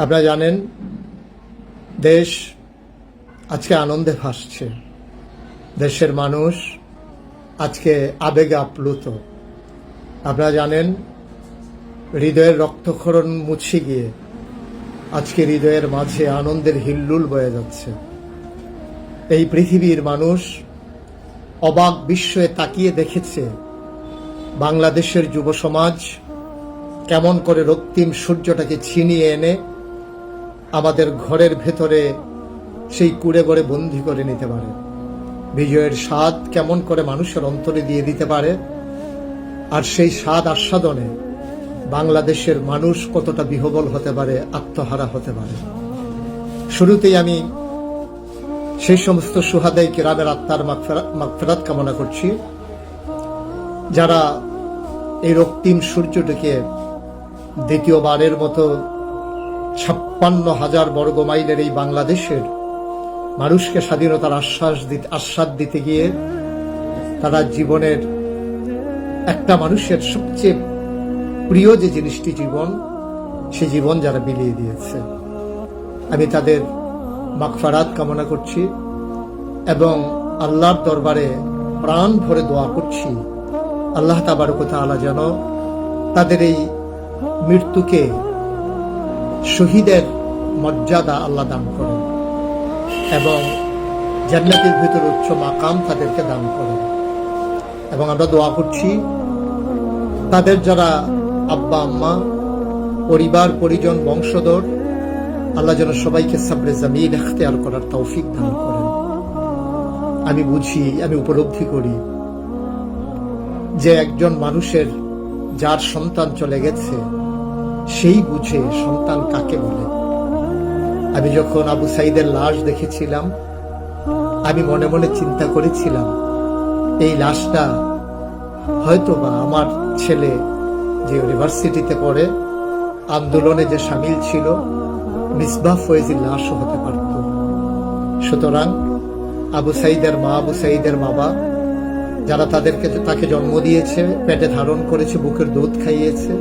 আপনারা জানেন দেশ আজকে আনন্দে ভাসছে। দেশের মানুষ আজকে আবেগে আপ্লুত। আপনারা জানেন হৃদয়ের রক্তক্ষরণ মুছে গিয়ে আজকে হৃদয়ের মাঝে আনন্দের হিল্লুল বয়ে যাচ্ছে। এই পৃথিবীর মানুষ অবাক বিস্ময়ে তাকিয়ে দেখেছে বাংলাদেশের যুব সমাজ কেমন করে রক্তিম সূর্যটাকে ছিনিয়ে এনে আমাদের ঘরের ভেতরে সেই কুড়ে গড়ে বন্দী করে নিতে পারে। বিজয়ের স্বাদ কেমন করে মানুষের অন্তরে দিয়ে দিতে পারে, আর সেই স্বাদ আস্বাদনে বাংলাদেশের মানুষ কতটা বিহবল হতে পারে, আত্মহারা হতে পারে। শুরুতেই আমি সেই সমস্ত সুহাদাই কিরামের আত্মার মাগফিরাত কামনা করছি, যারা এই রক্তিম সূর্যটিকে দ্বিতীয়বারের মতো 56,000 বর্গ মাইলের এই বাংলাদেশের মানুষকে স্বাধীনতার আস্বাদ দিতে গিয়ে তারা জীবনের একটা মানুষের সবচেয়ে প্রিয় যে জিনিসটি জীবন, সে জীবন যারা বিলিয়ে দিয়েছে, আমি তাদের মাগফিরাত কামনা করছি এবং আল্লাহর দরবারে প্রাণ ভরে দোয়া করছি আল্লাহ তাবারক ওয়া তাআলা যেন তাদের এই মৃত্যুকে শহীদের মর্যাদা আল্লাহ দান করেন এবং জান্নাতের ভিতরে উচ্চ মাকাম তাদেরকে দান করেন। এবং আমরা দোয়া করছি তাদের যারা আব্বা আম্মা, পরিবার পরিজন, বংশধর, আল্লাহ যেন সবাইকে সাবরে জামিল ইখতিয়ার করার তৌফিক দান করেন। আমি বুঝি, আমি উপলব্ধি করি যে একজন মানুষের যার সন্তান চলে গেছে সেই বুঝে সন্তান কাকে বলে। আমি যখন আবু সাইদের লাশ দেখেছিলাম, আমি মনে মনে চিন্তা করেছিলাম এই লাশটা হয়তোবা আমার ছেলে যে ইউনিভার্সিটিতে পড়ে, আন্দোলনে যে সামিল ছিল, মিসবাহ ফয়েজির লাশও হতে পারত। সুতরাং আবু সাইদের মা, আবু সাইদের বাবা, যারা তাকে জন্ম দিয়েছে, পেটে ধারণ করেছে, বুকের দুধ খাইয়েছে,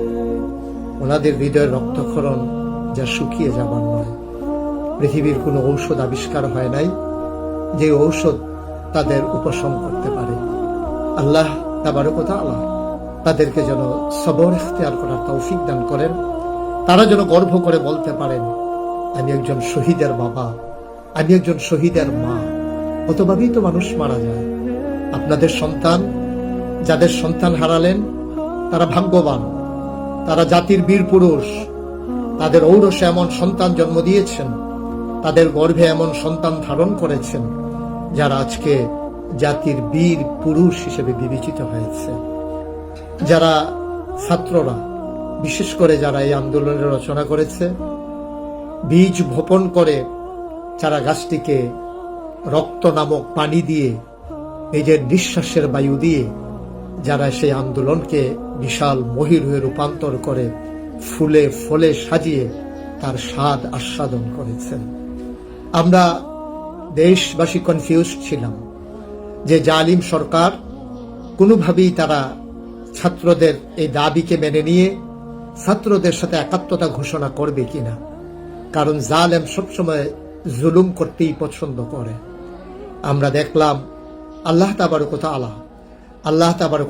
ওনাদের হৃদয়ের রক্তক্ষরণ যা শুকিয়ে যাবার নয়। পৃথিবীর কোনো ঔষধ আবিষ্কার হয় নাই যে ঔষধ তাদের উপশম করতে পারে। আল্লাহ তাবারক ওয়া তাআলা তাদেরকে যেন সবর ইখতিয়ার করার তৌফিক দান করেন। তারা যেন গর্ব করে বলতে পারেন আমি একজন শহীদের বাবা, আমি একজন শহীদের মা। কতভাবেই তো মানুষ মারা যায়। আপনাদের সন্তান, যাদের সন্তান হারালেন, তারা ভাগ্যবান, তারা জাতির বীর পুরুষ। তাদের ঔরসে এমন সন্তান জন্ম দিয়েছেন, তাদের গর্ভে এমন সন্তান ধারণ করেছেন, যারা আজকে জাতির বীর পুরুষ হিসেবে বিবেচিত হয়েছে। যারা ছাত্ররা, বিশেষ করে যারা এই আন্দোলনের রচনা করেছে, বীজ বপন করে চারা গাছটিকে রক্ত নামক পানি দিয়ে, নিজের নিঃশ্বাসের বায়ু দিয়ে যারা সেই আন্দোলনকে বিশাল মহির হয়ে রূপান্তর করে ফুলে ফলে সাজিয়ে তার স্বাদ আস্বাদন করেছেন। আমরা দেশবাসী কনফিউজ ছিলাম যে জালিম সরকার কোনোভাবেই তারা ছাত্রদের এই দাবিকে মেনে নিয়ে ছাত্রদের সাথে একাত্মতা ঘোষণা করবে কিনা, কারণ জালেম সবসময় জুলুম করতেই পছন্দ করে। আমরা দেখলাম আল্লাহ তাবারক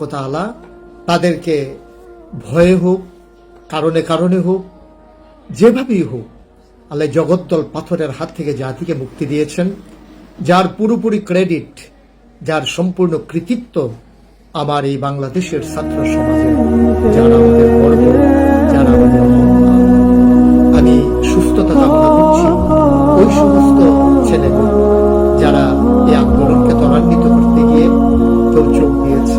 ওয়া তাআলা তাদেরকে ভয়ে হোক, কারণে কারণে হোক, যেভাবেই হোক, আল্লাহ জগদ্দল পাথরের হাত থেকে জাতিকে মুক্তি দিয়েছেন, যার পুরোপুরি ক্রেডিট, যার সম্পূর্ণ কৃতিত্ব আমার এই বাংলাদেশের ছাত্র সমাজের, যারা আমাদের গর্ব, যারা আমাদের অহংকার। আমি সুস্থতা কামনা করছি ওই সমস্ত ছেলেদের যারা এই আন্দোলনকে ত্বরান্বিত করতে গিয়ে কেউ চোখ দিয়েছে,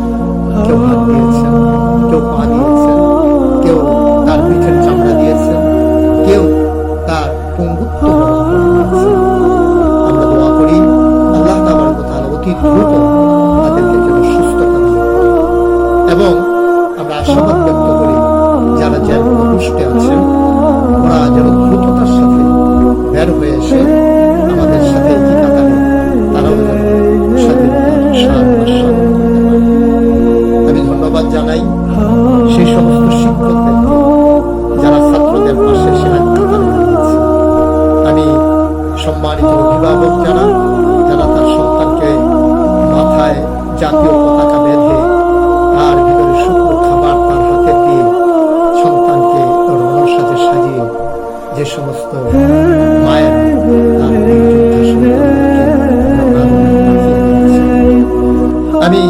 কেউ হাত দিয়েছেন, কেউ পা দিয়েছেন, কেউ তার পিঠের চামড়া দিয়েছেন, কেউ তার পঙ্গুত্ব বরণ করে দিয়েছেন। আমরা দোয়া করি আল্লাহ তাবারক ওয়া তাআলা অতি দ্রুত তাদেরকে যেন সুস্থতা দান করেন এবং আমরা আশাবাদ ব্যক্ত করি যারা জেল কষ্টে আছে যে সমস্ত মায়েরা তার যোদ্ধা সন্তানদেরকে আমি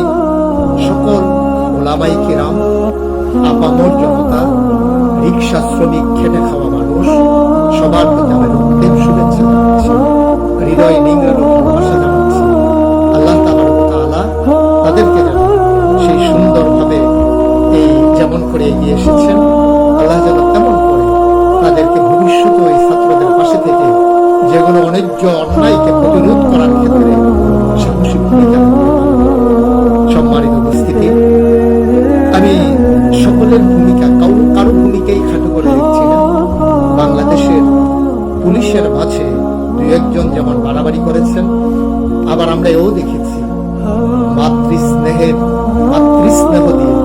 সকল ওলামায়ে কিরাম, আপামর জনতা, রিক্সা শ্রমিক, খেটে খাওয়া মানুষ সবার প্রতি আমার অন্তিম শুভেচ্ছা জানাচ্ছি, হৃদয় নিংড়ানো ভালোবাসা জানাচ্ছি। আল্লাহ তাবারক ওয়া তাআলা তাদেরকে যেন সেই সুন্দরভাবে এই যেমন করে এগিয়ে এসেছেন, আল্লাহ যেন তেমন করে তাদেরকে ভবিষ্যতে ওই ছাত্রদের পাশে থেকে যেগুলো অন্যায্য অন্যায়কে প্রতিরোধ করার ক্ষেত্রে সাহসী ভূমিকা। সম্মানিত উপস্থিতি, আমি সকলের ভূমিকা, কারো ভূমিকাই খাটো করে দেখছি না। বাংলাদেশের পুলিশের মাঝে দুই একজন যেমন বাড়াবাড়ি করেছেন, আবার আমরা এও দেখেছি মাতৃস্নেহ দিয়ে,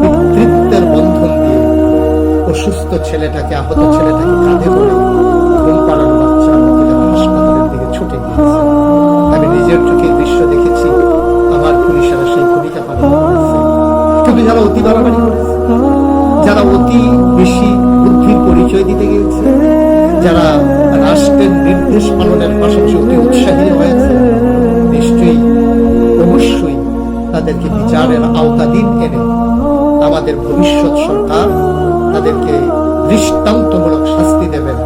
পিতৃত্বের বন্ধন দিয়ে অসুস্থ ছেলেটাকে, আহত ছেলেটাকে কাঁধে করে ঘুম পাড়ানো বাচ্চার মতো যেন হাসপাতালের দিকে ছুটে গিয়েছে। আমি নিজের চোখে দৃশ্য দেখেছি, আমার পুলিশেরা সেই ভূমিকা পালন করেছে। কিন্তু যারা অতি বাড়াবাড়ি করেছে, যারা অতি বেশি বুদ্ধির পরিচয় দিতে গিয়েছে, যারা রাষ্ট্রের নির্দেশ পালনের পাশাপাশি অতি উৎসাহী হয়েছে, নিশ্চয়ই অবশ্যই তাদেরকে বিচারের আওতাধীন এনে আমাদের ভবিষ্যৎ সরকার তাদেরকে দৃষ্টান্তমূলক শাস্তি দেবেন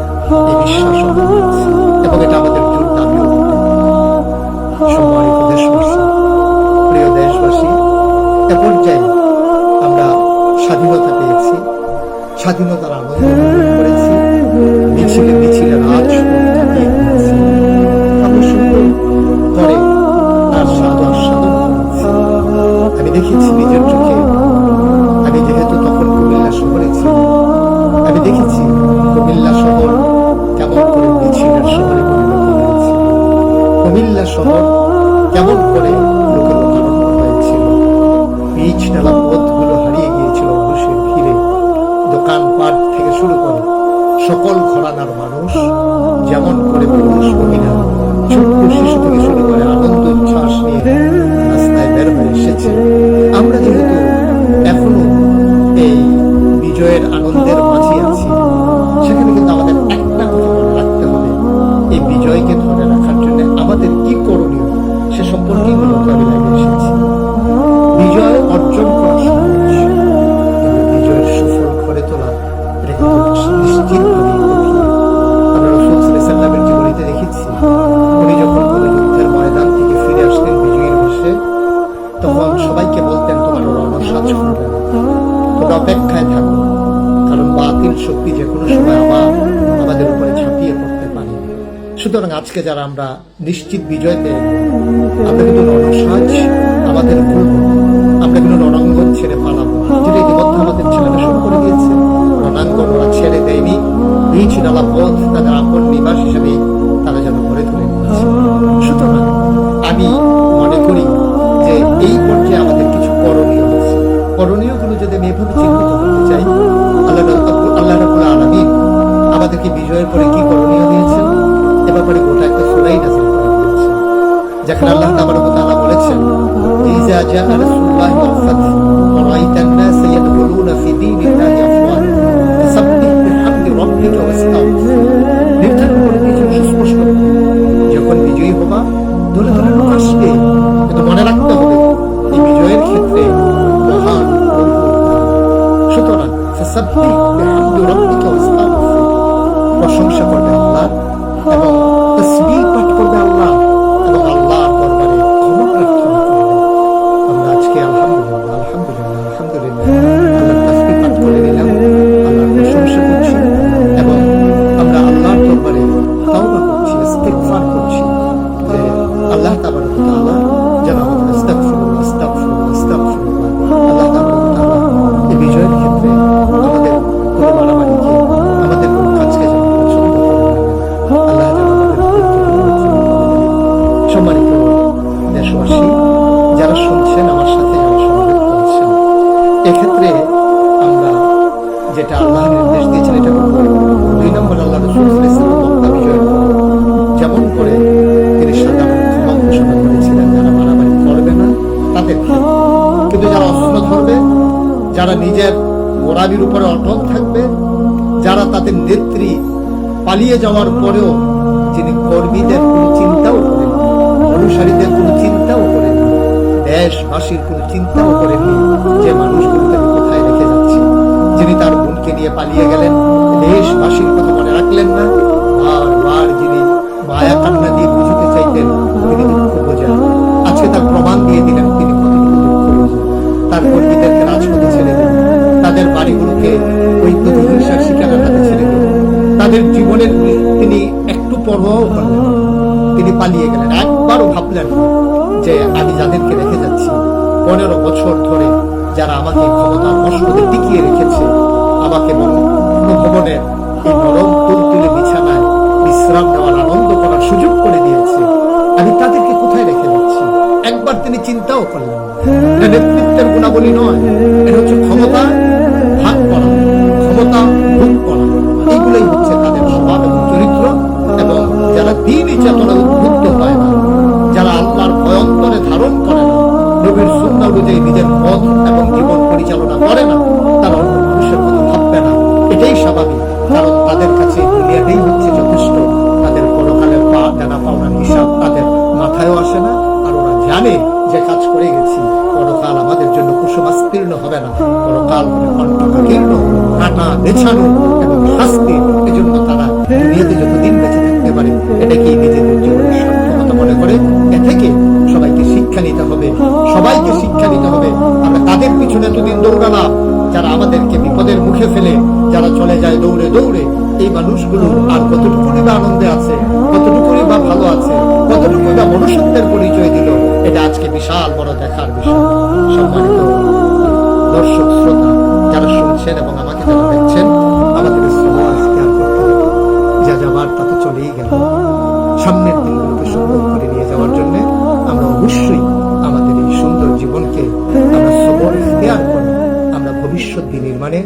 এই বিশ্বাস এবং এটা আমাদের জোর দাবিও। সম্মানিত দেশবাসী, প্রিয় দেশবাসী, এ পর্যায়ে আমরা স্বাধীনতা পেয়েছি, স্বাধীনতার আনন্দ করেছি, মিছিলে মিছিলে রাত কাটিয়ে দিয়েছি, আমরা সুন্দর করে তার স্বাদ আস্বাদন করেছি। আমি দেখেছি নিজের চোখে, আমি যেহেতু তখন কুমিল্লা শহরে ছিলাম, আমি দেখেছি কুমিল্লা শহর কেমন করে মিছিলের শহরে পরিণত হয়েছে, কুমিল্লা শহর কেমন করে লোকে লোকারণ্য হয়েছিল, পিচ ঢালা পথগুলো হারিয়ে গিয়েছিল মানুষের ভিড়ে, দোকানপাট থেকে শুরু করে সকল ঘরানার মানুষ যেমন করে পুরুষ মহিলা ছোট্ট শিশু থেকে শুরু করে আনন্দ উচ্ছ্বাস নিয়ে রাস্তায় বের হয়ে এসেছে। আমরা যেহেতু এখনো এই বিজয়ের আনন্দের মাঝে আছি, সেখানে কিন্তু আমাদের একটা কথা মনে রাখতে হবে, এই বিজয়কে ধরে রাখার জন্য আমাদের কি করণীয় সে সম্পর্কে মূলত আমি লাগে এসেছি। বিজয় অর্জন করা সহজ, কিন্তু বিজয়ের সুফল ঘরে তোলা এটা কিন্তু নিশ্চিতভাবেই কঠিন। আমরা রাসূল সাল্লাল্লাহু আলাইহি ওয়াসাল্লামের জীবনীতে দেখেছি, উনি যখন কোনো যুদ্ধের ময়দান থেকে ফিরে আসতেন বিজয়ীর বেশে, তখন সবাইকে বলতেন, তোমার রণসাজ করবে না, তোমরা অপেক্ষায় থাকো, কারণ বাতিল শক্তি যে কোনো সময় আবার আমাদের উপরে ঝাঁপিয়ে পড়তে পারে। সুতরাং আজকে যারা আমরা নিশ্চিত বিজয় পেয়ে, আমরা কিন্তু রণসাজ আমাদের করবো, আমরা কিন্তু রণাঙ্গন ছেড়ে পালাবো, যেটা ইতিমধ্যে আমাদের ছেলেরা শুরু করে দিয়েছে। রণাঙ্গন ওরা ছেড়ে দেয়নি, বীচ ডালা পথ তাদের আপন নিবাস হিসেবে তারা যেন গড়ে তুলে নিয়েছে। সুতরাং আমি মনে করি যে এই পর্যায়ে আমাদের কিছু করণীয় আছে। করণীয়গুলো যদি আমি এভাবে চিহ্নিত করতে চাই, আল্লাহ রাব্বুল আলামিন আমাদেরকে বিজয়ের পরে কি করণীয় দিয়েছেন এ ব্যাপারে গোটা একটা সূরাই নাযিল করে দিয়েছেন, যেখানে আল্লাহ তাবারক ওয়া তাআলা বলেছেন, ইযা জাআ রাসূলুল্লাহি ওয়াল ফাতহ ওয়া রাআইতান নাস ইয়াদখুলুনা ফি দীনিল্লাহি আফওয়াজ ফাসাব্বিহ বিহামদি রাব্বিকা ওয়াস্তাগফির। নির্ধারণ করে দিয়েছেন সুস্পষ্ট, যখন বিজয়ী হবা দলে দলে লোক আসবে, কিন্তু মনে রাখতে হবে এই বিজয়ের ক্ষেত্রে মহান সুতরাং ফাসাব্বিহ বিহামদি রাব্বিকা ওয়াস্তাগফির, প্রশংসা করবে আল্লাহ এবং তাসবিহ পাঠ করবে আল্লাহ এবং আল্লাহর দরবারে ক্ষমা প্রার্থনা করবে। আমরা আজকে আলহামদুলিল্লাহ আলহামদুলিল্লাহ আলহামদুলিল্লাহ আল্লাহর তাসবিহ পাঠ করে নিলাম, আল্লাহর প্রশংসা করছি এবং আমরা আল্লাহর দরবারে তাওবা করছি, ইস্তিগফার করছি যে আল্লাহ তাবারক ওয়া তাআলা যেন আমাদের আস্তাগফিরুল্লাহ আস্তাগফিরুল্লাহ আস্তাগফিরুল্লাহ, আল্লাহ তাবারক ওয়া তাআলা এই বিজয়ের ক্ষেত্রে আমাদের কোনো বাড়াবাড়িকে, আমাদের কোনো কাজকে যেন পছন্দ করেন না, আল্লাহ যেন আমাদের সম্মানিত দেশবাসী যারা শুনছেন, আমার সাথে যারা সমবেত করেছেন, এক্ষেত্রে আমরা যেটা আল্লাহ নির্দেশ দিয়েছেন এটা করবো। 2 নম্বর, আল্লাহ রাসূল সাল্লাল্লাহু আলাইহি ওয়াসাল্লাম মক্কা বিজয়ের পর যেমন করে তিনি সাধারণ ক্ষমা ঘোষণা করেছিলেন, যারা বাড়াবাড়ি করবে না তাদের, কিন্তু যারা অস্ত্র ধরবে, যারা নিজের গোড়ালির উপরে অটল থাকবে, যারা তাদের নেত্রী পালিয়ে যাওয়ার পরেও যিনি কর্মীদের কোনো চিন্তাও করেন, অনুসারীদের কোনো চিন্তাও করেন, দেশবাসীর কোনো চিন্তাও করেননি যে মানুষগুলোকে কোথায় রেখে যাচ্ছি। যিনি তার বোনকে নিয়ে পালিয়ে গেলেন, দেশবাসীর কথা মনে রাখলেন না। বারবার যিনি মায়া কান্না দিয়ে বুঝতে চাইতেন, তিনি দুঃখ বোঝেন। আজকে তার প্রমাণ দিয়ে দিলেন তিনি কতটুকু দুঃখ বোঝেন। তার কর্মীদেরকে রাজপথে ছেড়ে দিলেন, তাদের বাড়িগুলোকে ওই প্রতিহিংসার শিকারের হাতে ছেড়ে দিলেন, তাদের জীবনের তিনি একটু পরোয়াও করলেন না। তিনি পালিয়ে গেলেন। একবারও ভাবলেন না যে আমি যাদেরকে রেখে যাচ্ছি 15 বছর ধরে, যারা আমাকে ক্ষমতার মসনদে টিকিয়ে রেখেছে, আমাকে ভবনের এই নরম তুলতুলে বিছানায় বিশ্রাম নেওয়ার, আনন্দ করার সুযোগ করে দিয়েছে, আমি তাদেরকে কোথায় রেখে যাচ্ছি। একবার তিনি চিন্তাও করলেন না। এটা নেতৃত্বের গুণাবলী নয়, এটা হচ্ছে ক্ষমতা ভাগ করা, ক্ষমতা ভোগ করা। এইগুলোই হচ্ছে তাদের স্বভাব এবং চরিত্র। এবং যারা দ্বীনি চেতনা উদ্বুদ্ধ হয় না, যারা আল্লাহর ভয়ন্তরে ধারণ করে না, নবীর সুন্নাহ অনুযায়ী নিজের পথ এবং জীবন পরিচালনা করে না, তারা অন্য মানুষের কথা ভাববে না। এটাই স্বাভাবিক, কারণ তাদের কাছে দুনিয়াটাই হচ্ছে যথেষ্ট। তাদের পরকালের জানা পাওনার হিসাব তাদের মাথায়ও আসে না। আর ওরা জানে যে কাজ করে গেছি, পরকাল আমাদের জন্য কুসুমাস্তীর্ণ হবে না, পরকাল হবে কণ্ঠকাকীর্ণ, কাটা বেছানো এবং শাস্তি। এজন্য তারা দুনিয়াতে যতদিন বেঁচে থাকতে পারে এটাকেই নিজেদের জীবনের সার্থকতা মনে করে। এ থেকে সবাইকে শিক্ষা নিতে হবে, সবাইকে শিক্ষা নিতে হবে। আমরা তাদের পিছনে এতদিন দৌড়ালাম, যারা আমাদেরকে বিপদের মুখে ফেলে যারা চলে যায় দৌড়ে দৌড়ে, এই মানুষগুলো আর কতটুকুই বা আনন্দে আছে, কতটুকুই বা ভালো আছে, কতটুকুই বা মনুষ্যত্বের পরিচয় দিল, এটা আজকে বিশাল বড় দেখার বিষয়। সম্মানিত দর্শক শ্রোতা যারা শুনছেন এবং আমাকে যারা দেখছেন, আমাদের শ্রদ্ধা ইখতিয়ার করতে হবে। যা যাবার তা তো চলেই গেল। সামনের দিনগুলোকে সুন্দর করে নিয়ে যাওয়ার জন্য আমরা অবশ্যই আমাদের এই সুন্দর জীবনকে আমরা সবর ইখতিয়ার করে আমরা ভবিষ্যৎ বিনির্মাণে,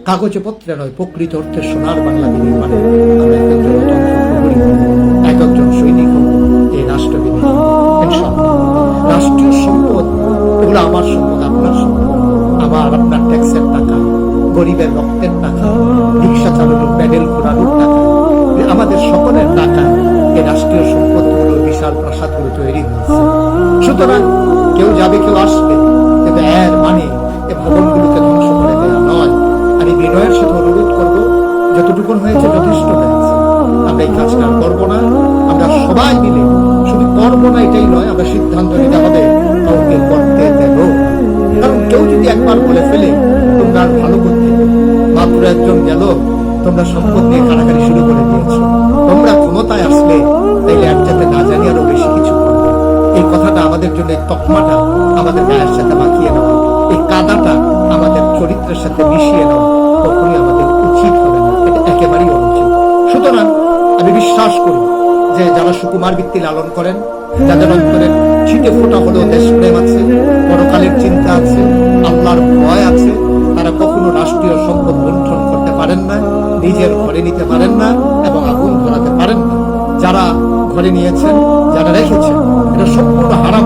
কাগজে পত্রে নয় প্রকৃত অর্থে সোনার বাংলা বিনির্মাণে আমরা এক একজন অতন্ত্র প্রহরী হব, এক একজন সৈনিক হব এই রাষ্ট্র বিনির্মাণে। ইনশাআল্লাহ রাষ্ট্রীয় সম্পদ এগুলো আমার সম্পদ, আপনার সম্পদ, আমার আপনার ট্যাক্সের টাকা, গরিবের রক্তের টাকা, রিক্সা চালানোর প্যাডেল ঘোরানোর টাকা, আমাদের সকলের টাকা এই রাষ্ট্রীয় সম্পদগুলো বিশাল প্রাসাদগুলো তৈরি হয়েছে। সুতরাং কেউ যাবে কেউ আসবে, কিন্তু এর মানে এই ভবনগুলোকে ধ্বংস করে দেওয়া নয়। আমি বিনয়ের সাথে অনুরোধ করব, যতটুকু হয়েছে যথেষ্ট হয়েছে, আমরা এই কাজটা করবো না। আমরা সবাই মিলে শুধু করবো না এটাই নয়, আমরা সিদ্ধান্ত নিতে হবে কাউকে করতে দেব। কারণ কেউ যদি একবার বলে ফেলে তোমরা আর ভালো করতে, মাত্র একজন গেল, তোমরা সম্পদ নিয়ে কারাকারি শুরু করে দিয়েছ, তোমরা ক্ষমতায় আসলে তাইলে এক যাতে না জানি আরো বেশি কিছু করবে, এই কথাটা আমাদের জন্য, এই তকমাটা আমাদের গায়ের সাথে মাখিয়ে নেওয়া, এই কাদাটা আমাদের চরিত্রের সাথে মিশিয়ে নেওয়া কখনই আমাদের উচিত হবে না, এটা একেবারেই অনুচিত। সুতরাং আমি বিশ্বাস করি যে যারা সুকুমার বৃত্তি লালন করেন, যাদের অন্তরে ছিটে ফোটা হলেও দেশপ্রেম আছে, পরকালের চিন্তা আছে, আল্লাহর ভয় আছে, তারা কখনো রাষ্ট্রীয় সম্পদ লুণ্ঠন করতে পারেন না, নিজের ঘরে নিতে পারেন না এবং আগুন ধরাতে পারেন না। যারা ঘরে নিয়েছেন, যারা রেখেছেন, এটা সম্পূর্ণ হারাম।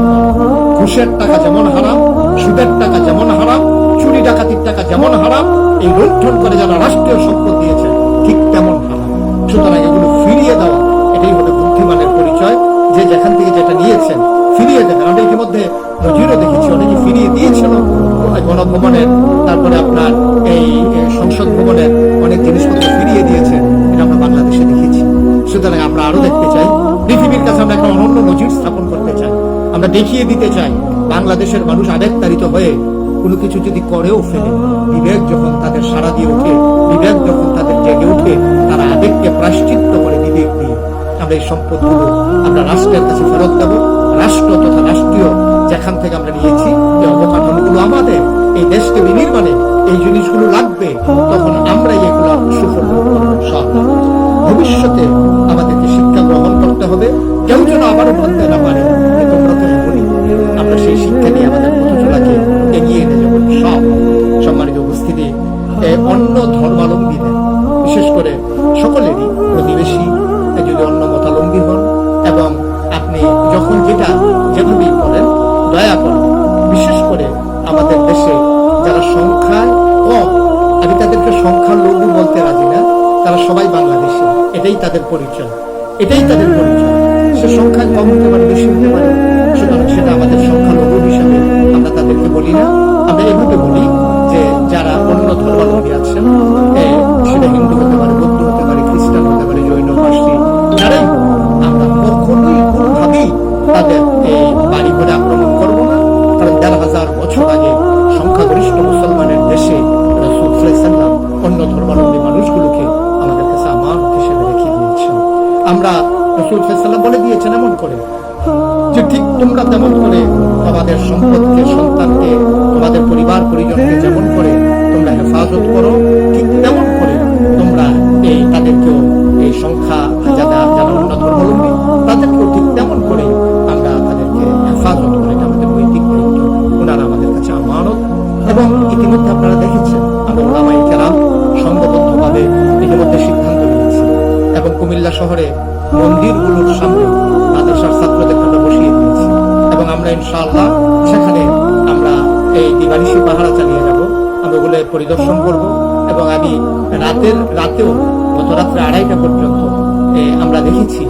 ঘুষের টাকা যেমন হারাম, সুদের টাকা যেমন হারাম, চুরি ডাকাতির টাকা যেমন হারাম, এই লুণ্ঠন করে যারা রাষ্ট্রীয় সম্পদ দিয়েছেন ঠিক তেমন হারাম। সুতরাং এগুলো ফিরিয়ে দেওয়া, এটাই হলো বুদ্ধিমানের পরিচয়, যে যেখান থেকে যেটা নিয়েছেন ফিরিয়ে দেবেন। আমরা ইতিমধ্যে নজিরও দেখেছি, অনেকে ফিরিয়ে দিয়েছিল গণভবনের, তারপরে আপনার এই সংসদ ভবনের অনেক জিনিসপত্র ফিরিয়ে দিয়েছে, এটা আমরা বাংলাদেশে দেখেছি। সুতরাং আমরা আরো দেখতে চাই, পৃথিবীর কাছে আমরা একটা অনন্য নজির স্থাপন করতে চাই, আমরা দেখিয়ে দিতে চাই বাংলাদেশের মানুষ আবেগতাড়িত হয়ে কোনো কিছু যদি করেও ফেলে, বিবেক যখন তাদের সাড়া দিয়ে ওঠে, বিবেক যখন তাদের জেগে ওঠে, তারা আবেগকে প্রায়শ্চিত্ত করে বিবেক দিয়ে আমরা এই সম্পদগুলো আমরা রাষ্ট্রের কাছে ফেরত দেব। রাষ্ট্র তথা রাষ্ট্রীয় যেখান থেকে আমরা নিয়েছি এই অবকাঠামোগুলো আমাদের, এই দেশকে বিনির্মাণে এই জিনিসগুলো লাগবে, তখন আমরা এগুলো সুফল সব ভবিষ্যতে আমাদেরকে শিক্ষা গ্রহণ করতে হবে। কেউ যেন আবারও ভাবতে না পারে যে তোমরা তো এমনই, আমরা সেই শিক্ষা নিয়ে আমাদের পথচলাকে এগিয়ে নিয়ে যাবো। সব সম্মানিত উপস্থিতি, অন্য ধর্মাবলম্বীদের বিশেষ করে সকলেরই প্রতিবেশী যদি অন্য মতাবলম্বী হন এবং আপনি যখন যেটা যেভাবেই করেন, দয়া করেন, বিশেষ করে আমাদের দেশে যারা সংখ্যায় কম, আমি তাদেরকে সংখ্যালঘু বলতে রাজি না, তারা সবাই বাংলাদেশি, এটাই তাদের পরিচয়, এটাই তাদের পরিচয়। সে সংখ্যায় কম হতে পারে, বেশি হতে পারে, সুতরাং সেটা আমাদের সংখ্যালঘু হিসাবে আমরা তাদেরকে বলি না। আমরা এভাবে বলি যে যারা অন্য ধর্মাবলম্বী আছেন, সেটা হিন্দু হতে পারে, বৌদ্ধ হতে পারে, খ্রিস্টান হতে পারে, জৈন, পার্সি, যারাই হোক, আমরা কখনোই কোনোভাবেই তাদের এই বাড়ি করে আক্রমণ করবো না। কারণ ১,৫০০ বছর আগে সংখ্যাগরিষ্ঠ মুসলমানের দেশে রাসূল সাল্লাল্লাহু আলাইহি ওয়াসাল্লাম অন্য ধর্মাবলম্বী মানুষগুলোকে আমাদের কাছে আমানত হিসেবে রেখে দিয়েছেন। আমরা রাসূল সাল্লাল্লাহু আলাইহি ওয়াসাল্লাম বলে দিয়েছেন এমন করে যে ঠিক তোমরা তেমন করে তোমাদের সম্পদকে, সন্তানকে, তোমাদের পরিবার পরিজনকে যেমন করে তোমরা হেফাজত করো, ঠিক তেমন করে তোমরা এই তাদেরকেও, এই সংখ্যা যারা অন্য ধর্মাবলম্বী তাদেরকেও ঠিক তেমন করে আমরা তাদেরকে হেফাজত করি। এটা আমাদের নৈতিক দায়িত্ব। ওনারা আমাদের কাছে আমানত। এবং ইতিমধ্যে আপনারা দেখেছেন আমরা উলামায়ে কেরাম সংঘবদ্ধভাবে ইতিমধ্যে সিদ্ধান্ত নিয়েছি এবং কুমিল্লা শহরে মন্দিরগুলোর সামনে মাদ্রাসার ছাত্রদেরকে আমরা বসিয়ে দিয়েছি এবং আমরা ইনশাআল্লাহ সেখানে আমরা এই দিবানিশি পাহারা চালিয়ে যাব। আমরা ওগুলো পরিদর্শন করব এবং আমি রাতেও গত রাত্রে ২:৩০ পর্যন্ত আমরা দেখেছি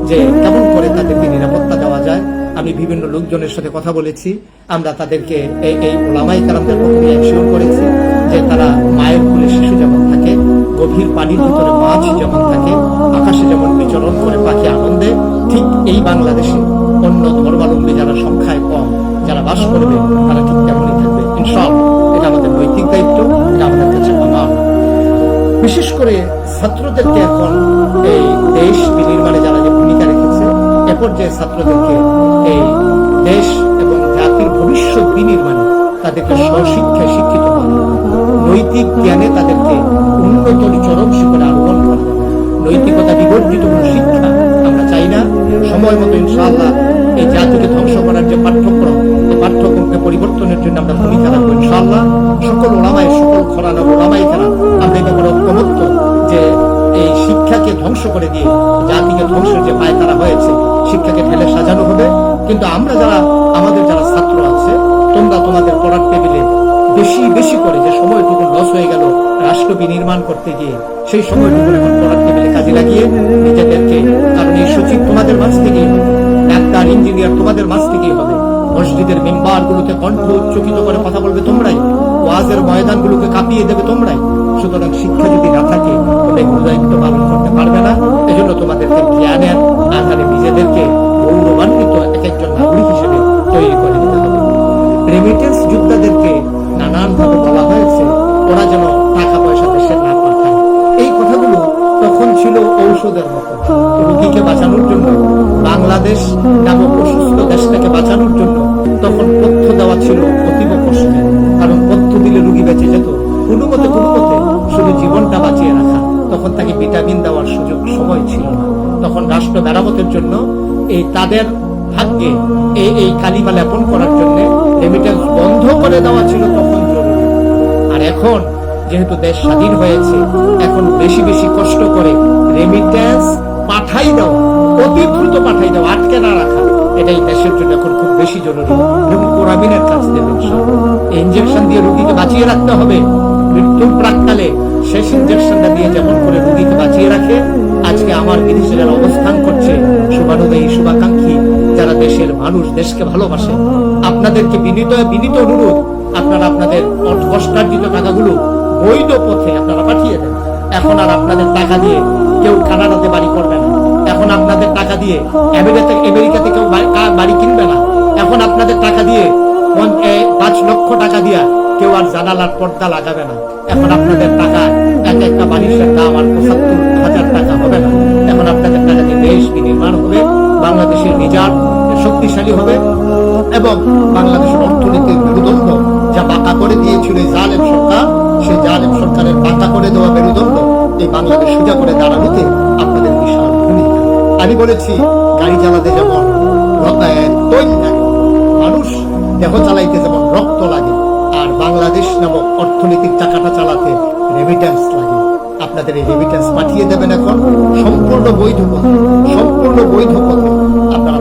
যে কেমন করে তাদেরকে নিরাপত্তা দেওয়া যায়। আমি বিভিন্ন লোকজনের সাথে কথা বলেছি। আমরা তাদেরকে এই উলামায়ে কেরামদের পক্ষে এনশিওর করেছি যে তারা মায়ের কোলে শিশু যেমন থাকে, গভীর পানির ভিতরে মাছ যেমন থাকে, আকাশে যেমন বিচরণ করে পাখি আনন্দে, ঠিক এই বাংলাদেশে অন্য ধর্মাবলম্বী যারা সংখ্যায় কম, যারা বাস করবে, তারা ঠিক তেমনই থাকবে ইনশাআল্লাহ। এটা আমাদের নৈতিক দায়িত্ব, এটা আমাদের কাছে আমার। বিশেষ করে ছাত্রদেরকে এখন এই দেশ বিনির্মাণে যারা যে ভূমিকা রেখেছে, এ পর্যায়ে ছাত্রদেরকে এই দেশ এবং জাতির ভবিষ্যৎ বিনির্মাণে তাদেরকে স্বশিক্ষায় শিক্ষিত করা, নৈতিক জ্ঞানে তাদেরকে উন্নত চরম শিখরে আরোহণ করা, নৈতিকতা বিবর্জিত কোনো শিক্ষা আমরা চাই না। সময় মতো ইনশাআল্লাহ এই জাতিকে ধ্বংস করার যে পাঠ্যক্রম, এই পাঠ্যক্রমকে পরিবর্তনের জন্য আমরা ভূমিকা রাখবো ইনশাআল্লাহ। সকল ওলামায়ে, সকল খরানা ওলামায়ে কেরাম আমরা এটা করে ঐক্যমত্য যে এই শিক্ষাকে ধ্বংস করে দিয়ে জাতিকে ধ্বংসের যে পায়তারা হয়েছে, শিক্ষাকে ঠেলে সাজানো হবে। কিন্তু আমরা যারা, আমাদের যারা ছাত্র আছে, তোমরা তোমাদের পড়ার টেবিলে বেশি বেশি করে যে সময়টুকু লস হয়ে গেল রাষ্ট্র বিনির্মাণ করতে গিয়ে, সেই সময়টুকু এখন পড়ার টেবিলে কাজে লাগিয়ে নিজেদেরকে, কারণ এই সচিব তোমাদের মাঝ থেকেই হবে, ডাক্তার, ইঞ্জিনিয়ার তোমাদের মাঝ থেকেই হবে, মসজিদের মেম্বারগুলোকে কণ্ঠ উচ্চকিত করে কথা বলবে তোমরাই, ওয়াজের ময়দানগুলোকে কাঁপিয়ে দেবে তোমরাই। সুতরাং শিক্ষা যদি না থাকে তোমরা এগুলো দায়িত্ব পালন করতে পারবে না। এজন্য তোমাদেরকে জ্ঞানের আধারে নিজেদেরকে গৌরবান্বিত এক একজন নাগরিক হিসেবে তৈরি করে দিতে হবে। রেমিটেন্স যোদ্ধাদেরকে নানানভাবে বলা হয়েছে ওরা যেন টাকা পয়সা দেশে না পাঠায়। এই কথাগুলো তখন ছিল ঔষধের মতো। রোগীকে বাঁচানোর জন্য, বাংলাদেশ নামক অসুস্থ দেশটাকে বাঁচানোর জন্য তখন পথ্য দেওয়া ছিল অতীব কষ্টের। কারণ পথ্য দিলে রোগী বেঁচে যেত, কোনো মতে শুধু জীবনটা বাঁচিয়ে রাখা, তখন তাকে ভিটামিন দেওয়ার সুযোগ সময় ছিল না। তখন রাষ্ট্র মেরামতের জন্য এই তাদের ভাগ্যে এই কালিমা লেপন করার জন্য রেমিটেন্স বন্ধ করে দেওয়া ছিল তখন জরুরি। আর এখন যেহেতু দেশ স্বাধীন হয়েছে, এখন বেশি বেশি কষ্ট করে রেমিটেন্স পাঠাই দাও, অতি দ্রুত পাঠাই দাও, আটকে না রাখা, এটাই দেশের জন্য এখন খুব বেশি জরুরি। এবং কোরামিনের কাজ দেবেন, ইঞ্জেকশন দিয়ে রোগীকে বাঁচিয়ে রাখতে হবে। মৃত্যুর প্রাককালে শেষ ইঞ্জেকশনটা দিয়ে যেমন করে রোগীকে বাঁচিয়ে রাখে, আজকে আমার বিদেশে যারা অবস্থান করছে, শুভানুদায়ী, শুভাকাঙ্ক্ষী যারা দেশের মানুষ, দেশকে ভালোবাসে, আপনাদেরকে বিনীত অনুরোধ, আপনারা আপনাদের কষ্টার্জিত টাকাগুলো বৈধ পথে আপনারা পাঠিয়ে দেন। এখন আর আপনাদের টাকা দিয়ে কেউ কানাডাতে বাড়ি করবে না, এখন আপনাদের টাকা দিয়ে আমেরিকাতে কেউ বাড়ি কিনবে না, এখন আপনাদের টাকা দিয়ে 5 লক্ষ টাকা দিয়া কেউ আর জানালার পর্দা লাগাবে না। এখন আপনাদের টাকা একটা বালিশের দাম আর ৭৫,০০০ টাকা হবে না। এখন আপনাদের টাকা দিয়ে দেশ বিনির্মাণ হবে, বাংলাদেশের রিজার্ভ শক্তিশালী হবে এবং বাংলাদেশের অর্থনীতির মেরুদণ্ড যা বাঁকা করে দিয়েছিল জালেম সরকার, সেই জালেম সরকারের বাঁকা করে দেওয়া মেরুদণ্ড এই বাংলাদেশ সোজা করে দাঁড়ানোতে আপনাদের বিশাল ভূমিকা। আমি বলেছি গাড়ি চালাতে যেমন তৈল লাগে, মানুষ দেহ চালাইতে যেমন রক্ত লাগে, আর বাংলাদেশ নামক অর্থনৈতিক চাকাটা চালাতে রেমিটেন্স লাগে। আপনাদের এই রেমিটেন্স পাঠিয়ে দেবেন এখন সম্পূর্ণ বৈধ পথে, সম্পূর্ণ বৈধ পথে আপনারা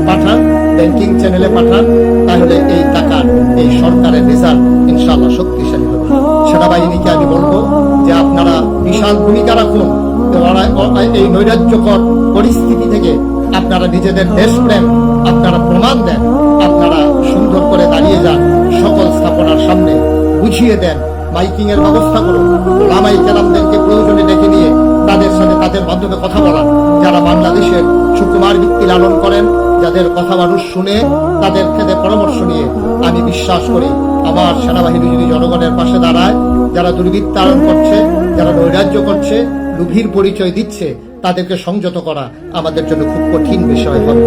পাঠান, ব্যাংকিং চ্যানেলে পাঠান, তাহলে এই টাকার এই সরকারের রেজাল্ট ইনশাআল্লাহ শক্তিশালী হবে। সেনাবাহিনীকে আমি বলবো যে আপনারা বিশাল ভূমিকা রাখুন। এই নৈরাজ্যকর পরিস্থিতি থেকে আপনারা নিজেদের দেশপ্রেম আপনারা প্রমাণ দেন, আপনারা সুন্দর করে দাঁড়িয়ে যান সকল স্থাপনার সামনে, বুঝিয়ে দেন, মাইকিং এর ব্যবস্থা করুন, ওলামায়ে কেরামদেরকে প্রয়োজনে ডেকে নিয়ে তাদের সাথে তাদের মাধ্যমে কথা বলান, যারা বাংলাদেশের সুকুমার ভিত্তি লালন করেন, যাদের কথা মানুষ শুনে তাদের থেকে পরামর্শ নিয়ে আমি বিশ্বাস করি আমার সেনাবাহিনী যদি জনগণের পাশে দাঁড়ায়, যারা দুর্বৃত্তায়ন করছে, যারা নৈরাজ্য করছে, লুভির পরিচয় দিচ্ছে, তাদেরকে সংযত করা আমাদের জন্য খুব কঠিন বিষয় হবে।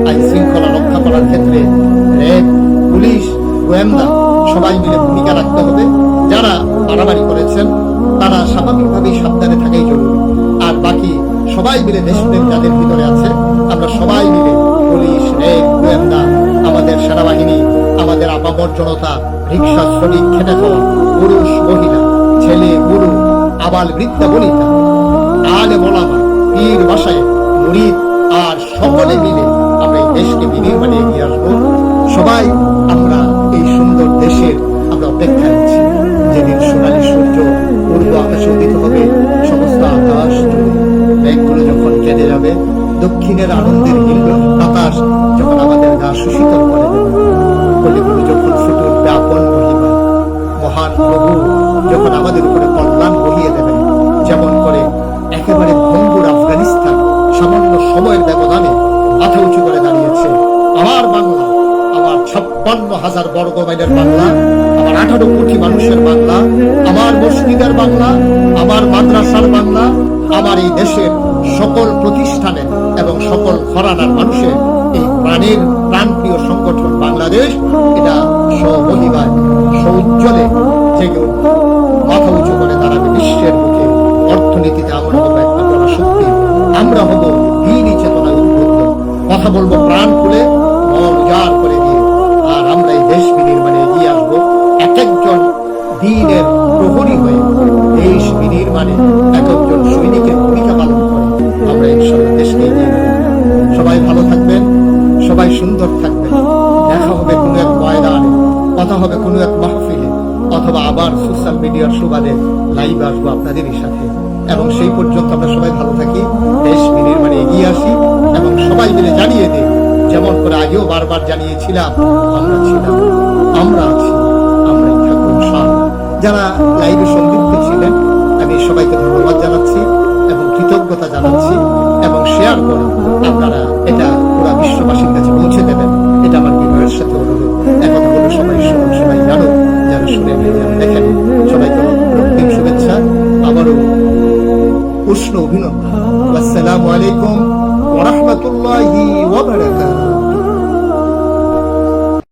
আইন শৃঙ্খলা রক্ষা করার ক্ষেত্রে র্যাব, পুলিশ, গোয়েন্দা সবাই মিলে ভূমিকা রাখতে হবে। যারা মারামারি করেছেন তারা স্বাভাবিকভাবেই সাবধানে থাকাই জরুরি। আর বাকি সবাই মিলে দেশপ্রেম যাদের ভিতরে আছে, আমরা সবাই মিলে পুলিশ, র্যাব, গোয়েন্দা, আমাদের সেনাবাহিনী, আমাদের আপামর জনতা, রিক্সা শ্রমিক, খেটে খাওয়া পুরুষ, মহিলা, ছেলে, বুড়ো, আবাল, বৃদ্ধা, বনিতা, আলে মোলামা, পীর, মাশায়েখ, মুরিদ আর সকলে মিলে আমরা এই দেশকে বিনির্মাণে এগিয়ে আসবো। সবাই আমরা এই সুন্দর দেশের আমরা অপেক্ষায় আছি, যেদিন সোনালী সূর্য পূর্ব আকাশে উদিত হবে, সমস্ত আকাশ জুড়ে মেঘগুলো যখন কেটে যাবে, দক্ষিণের আনন্দের হিল্লোল বাতাস যখন আমাদের গা সুশীতল করে দেবে, কলিগুলো যখন ফুটে উঠবে আপন মহিমা, মহান প্রভু যখন আমাদের উপরে কল্যাণ বহিয়ে দেবেন, যেমন করে একেবারে ভঙ্গুর আফগানিস্তান সামান্য সময়ের ব্যবধানে মাথা উঁচু করে দাঁড়িয়েছে। আমার বাংলা, আমার 56,000 বর্গ মাইলের বাংলা, আমার 18 কোটি মানুষের বাংলা, আমার মসজিদের বাংলা, আমার মাদ্রাসার বাংলা, আমার এই দেশের সকল প্রতিষ্ঠানের এবং সকল ঘরানার মানুষের এই প্রাণপ্রিয় সংগঠন বাংলাদেশ, এটা স্বমহিমায় সৌজ্জ্বলে জেগে উঠবে, মাথা উঁচু করে দাঁড়াবে বিশ্বের মুখে। অর্থনীতিতে আমরা হবো একটা বড় শক্তি, আমরা হবো দ্বীনি চেতনায় উদ্বুদ্ধ, কথা বলবো প্রাণ খুলে, মন উজাড় করে দিয়ে, আর আমরা এই দেশ বিনির্মাণে এগিয়ে আসবো এক একজন দ্বীনের প্রহরী হয়ে, দেশ বিনির্মাণে এক একজন সৈনিকের ভূমিকা পালন করে আমরা ইনশাআল্লাহ দেশকে এগিয়ে নেব। সবাই ভালো থাকবেন, সবাই সুন্দর থাকবেন। দেখা হবে কোনো এক ময়দানে, কথা হবে কোনো এক মাহফিলে, অথবা আবার সোশ্যাল মিডিয়ার সুবাদে লাইভ আসবো আপনাদেরই সাথে। এবং সেই পর্যন্ত আমরা সবাই ভালো থাকি, দেশ বিনির্মাণে এগিয়ে আসি এবং সবাই মিলে জানিয়ে দিই, যেমন করে আগেও বারবার জানিয়েছিলাম, আমরা ছিলাম, আমরা আছি, আমরাই থাকবো ইনশাআল্লাহ। যারা লাইভে সংযুক্ত ছিলেন আমি সবাইকে ধন্যবাদ জানাচ্ছি এবং কৃতজ্ঞতা জানাচ্ছি, এবং শেয়ার করে আপনারা এটা পুরো বিশ্ববাসীর কাছে পৌঁছে দেবেন, এটা আমার বিনয়ের সাথে অনুরোধ। এখন হলো সবাই শুনুন, সবাই জানো, যারা শুনে নেই, যারা দেখেন, সবাইকে রক্তিম শুভেচ্ছা, আবারও উষ্ণ অভিনন্দন। আসসালামু আলাইকুম ওয়া রাহমাতুল্লাহি ওয়া বারাকাতুহু।